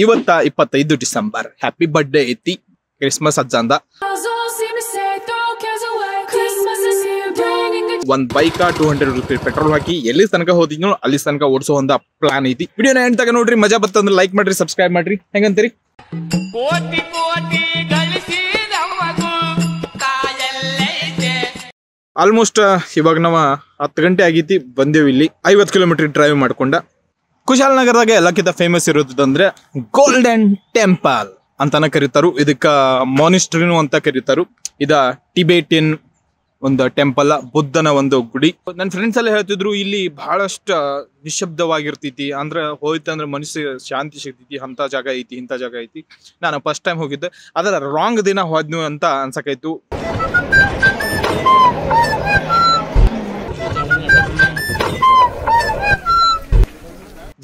ಇವತ್ತ 25 December happy birthday ಐತಿ Christmas ಅಜ್ಜಂದ ಒಂದ್ ಬೈಕ್ 200 ರೂಪಾಯಿ ಪೆಟ್ರೋಲ್ ಹಾಕಿ ಎಲ್ಲಿ ತನಕ ಹೋದಿನೋ ಅಲ್ಲಿ ತನಕ ಓಡಿಸೋ ಒಂದು ಪ್ಲಾನ್ ಐತಿ. ವಿಡಿಯೋನ ಎಂಡ್ ತನಕ ನೋಡ್ರಿ, ಮಜಾ ಬರ್ತಂದ್ರೆ ಲೈಕ್ ಮಾಡ್ರಿ, ಸಬ್ಸ್ಕ್ರೈಬ್ ಮಾಡ್ರಿ. ಹೆಂಗಂತೀರಿ? ಆಲ್ಮೋಸ್ಟ್ ಇವಾಗ ನಾವು 10 ಗಂಟೆ ಆಗೈತಿ, ಬಂದೇವಿ. ಇಲ್ಲಿ 50 ಕಿಲೋಮೀಟರ್ ಡ್ರೈವ್ ಮಾಡ್ಕೊಂಡ ಕುಶಾಲನಗರದಾಗ ಎಲ್ಲಕ್ಕಿಂತ ಫೇಮಸ್ ಇರೋದಂದ್ರೆ ಗೋಲ್ಡನ್ ಟೆಂಪಲ್ ಅಂತಾನ ಕರೀತಾರು. ಇದಕ್ಕ ಮಾನಿಸ್ಟ್ರಿನು ಅಂತ ಕರೀತಾರು. ಇದ ಟಿಬೇಟಿಯನ್ ಒಂದು ಟೆಂಪಲ್, ಬುದ್ಧನ ಒಂದು ಗುಡಿ. ನನ್ನ ಫ್ರೆಂಡ್ಸ್ ಎಲ್ಲ ಹೇಳ್ತಿದ್ರು ಇಲ್ಲಿ ಬಹಳಷ್ಟು ನಿಶಬ್ದವಾಗಿರ್ತೈತಿ, ಅಂದ್ರೆ ಹೋಯ್ತಂದ್ರೆ ಮನುಷ್ಯ ಶಾಂತಿ ಸಿಗ್ತೈತಿ, ಅಂತ ಜಾಗ ಐತಿ ಇಂಥ ಜಾಗ ಐತಿ. ನಾನು ಫಸ್ಟ್ ಟೈಮ್ ಹೋಗಿದ್ದೆ, ಅದರ ರಾಂಗ್ ದಿನ ಹೋದ್ನು ಅಂತ ಅನ್ಸಕಾಯ್ತು.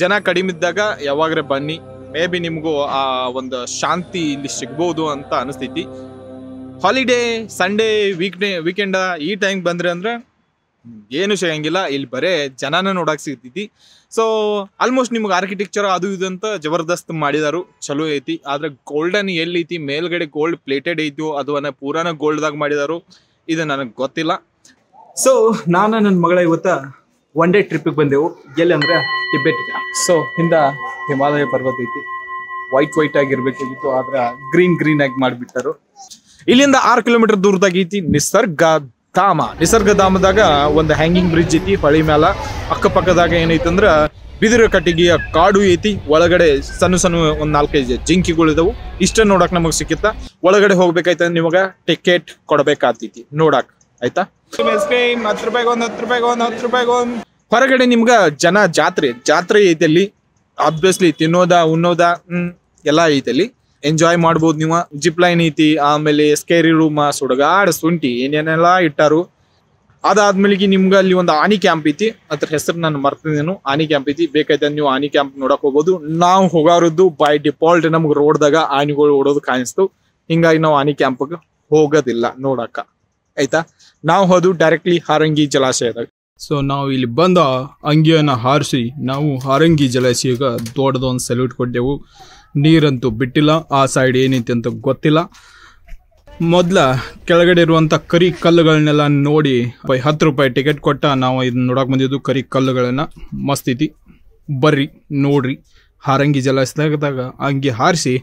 ಜನ ಕಡಿಮೆ ಇದ್ದಾಗ ಯಾವಾಗ್ರೆ ಬನ್ನಿ, ಮೇ ಬಿ ನಿಮಗೂ ಆ ಒಂದು ಶಾಂತಿ ಇಲ್ಲಿ ಸಿಗ್ಬೋದು ಅಂತ ಅನಿಸ್ತೈತಿ. ಹಾಲಿಡೇ, ಸಂಡೇ, ವೀಕೆಂಡ್ ಈ ಟೈಮ್ ಬಂದ್ರೆ ಅಂದ್ರೆ ಏನು ಸಿಗಂಗಿಲ್ಲ, ಇಲ್ಲಿ ಬರೇ ಜನನ ನೋಡಕ್ ಸಿಗ್ತೈತಿ. ಸೊ ಆಲ್ಮೋಸ್ಟ್ ನಿಮ್ಗೆ ಆರ್ಕಿಟೆಕ್ಚರ್ ಅದು ಇದು ಅಂತ ಜಬರ್ದಸ್ತ್ ಮಾಡಿದಾರು, ಚಲೋ ಐತಿ. ಆದ್ರೆ ಗೋಲ್ಡನ್ ಎಲ್ಲಿ ಐತಿ, ಮೇಲ್ಗಡೆ ಗೋಲ್ಡ್ ಪ್ಲೇಟೆಡ್ ಐತಿ, ಅದು ಪೂರಾನ ಗೋಲ್ಡ್ದಾಗ ಮಾಡಿದಾರು, ಇದು ನನಗೆ ಗೊತ್ತಿಲ್ಲ. ಸೊ ನಾನು ನನ್ನ ಮಗಳ ಇವತ್ತ ಒನ್ ಡೇ ಟ್ರಿಪ್ಪಿಗೆ ಬಂದೆವು. ಎಲ್ಲಿ ಅಂದ್ರೆ ಟಿಬೆಟ್ಗೆ. ಸೊ ಹಿಂದ ಹಿಮಾಲಯ ಪರ್ವತ ಐತಿ, ವೈಟ್ ಆಗಿರ್ಬೇಕಾಗಿತ್ತು, ಆದ್ರೆ ಗ್ರೀನ್ ಆಗಿ ಮಾಡಿಬಿಟ್ಟಾರು. ಇಲ್ಲಿಂದ 6 ಕಿಲೋಮೀಟರ್ ದೂರದಾಗ ಐತಿ ನಿಸರ್ಗಧಾಮದಾಗ ಒಂದು ಹ್ಯಾಂಗಿಂಗ್ ಬ್ರಿಡ್ಜ್ ಐತಿ ಹೊಳಿ ಮ್ಯಾಲ. ಅಕ್ಕಪಕ್ಕದಾಗ ಏನೈತಂದ್ರ ಬಿದಿರು ಕಟ್ಟಿಗೆಯ ಕಾಡು ಐತಿ. ಒಳಗಡೆ ಸಣ್ಣ ಒಂದ್ 4-5 ಜಿಂಕಿಗಳು ಇದಾವು. ಇಷ್ಟ ನೋಡಕ್ ನಮಗ್ ಸಿಕ್ಕಿತ್ತ. ಒಳಗಡೆ ಹೋಗ್ಬೇಕಾಯ್ತ ನಿಮಗ ಟಿಕೆಟ್ ಕೊಡ್ಬೇಕಾಗ್ತೈತಿ ನೋಡಕ್, ಆಯ್ತಾ? 10 ರೂಪಾಯಿಗೆ ಒಂದು. ಹೊರಗಡೆ ನಿಮ್ಗ ಜನ ಜಾತ್ರೆ ಐತಿ ಅಲ್ಲಿ. ಆಬ್ವಿಯಸ್ಲಿ ತಿನ್ನೋದ ಉನ್ನೋದ ಎಲ್ಲಾ ಐತಿ ಅಲ್ಲಿ, ಎಂಜಾಯ್ ಮಾಡ್ಬೋದು ನೀವು. ಜಿಪ್ ಲೈನ್ ಐತಿ, ಆಮೇಲೆ ಸ್ಕೇರಿ ರೂಮ್, ಸುಡಗಾಡ್ ಶುಂಠಿ ಏನೇನೆಲ್ಲ ಇಟ್ಟಾರು. ಅದಾದ್ಮೇಲೆ ನಿಮ್ಗೆ ಅಲ್ಲಿ ಒಂದು ಆನಿ ಕ್ಯಾಂಪ್ ಐತಿ, ಅದ್ರ ಹೆಸರು ನಾನು ಮರ್ತಿದ್ದೇನು. ಆನಿ ಕ್ಯಾಂಪ್ ಐತಿ, ಬೇಕಾಯ್ತ ನೀವು ಆನಿ ಕ್ಯಾಂಪ್ ನೋಡಕ್ ಹೋಗ್ಬೋದು. ನಾವು ಹೋಗಾರದ್ದು ಬೈ ಡಿಫಾಲ್ಟ್ ನಮ್ಗೆ ರೋಡ್ದಾಗ ಆನಿಗಳು ಓಡೋದು ಕಾಣಿಸ್ತು, ಹಿಂಗಾಗಿ ನಾವು ಆನಿ ಕ್ಯಾಂಪ್ಗೆ ಹೋಗೋದಿಲ್ಲ ನೋಡಕ್ಕ, ಆಯ್ತಾ? ನಾವು ಹೋದು ಡೈರೆಕ್ಟ್ಲಿ ಹಾರಂಗಿ ಜಲಾಶಯದಾಗ. ಸೊ ನಾವು ಇಲ್ಲಿ ಬಂದ ಅಂಗಿಯನ್ನ ಹಾರಿಸಿ ನಾವು ಹಾರಂಗಿ ಜಲಾಶಯಗ ದೊಡ್ಡದೊಂದು ಸಲ್ಯೂಟ್ ಕೊಟ್ಟೆವು. ನೀರಂತೂ ಬಿಟ್ಟಿಲ್ಲ, ಆ ಸೈಡ್ ಏನೈತಿ ಅಂತ ಗೊತ್ತಿಲ್ಲ. ಮೊದ್ಲ ಕೆಳಗಡೆ ಇರುವಂತ ಕರಿ ಕಲ್ಲುಗಳನ್ನೆಲ್ಲ ನೋಡಿ 10 ರೂಪಾಯಿ ಟಿಕೆಟ್ ಕೊಟ್ಟ ನಾವು ಇದನ್ನ ನೋಡಕ್ ಬಂದಿದ್ದು. ಕರಿ ಕಲ್ಲುಗಳನ್ನ ಮಸ್ತ್ ಐತಿ, ಬರ್ರಿ ನೋಡ್ರಿ. ಹಾರಂಗಿ ಜಲಾಶಯದಾಗ ಅಂಗಿ ಹಾರಿಸಿ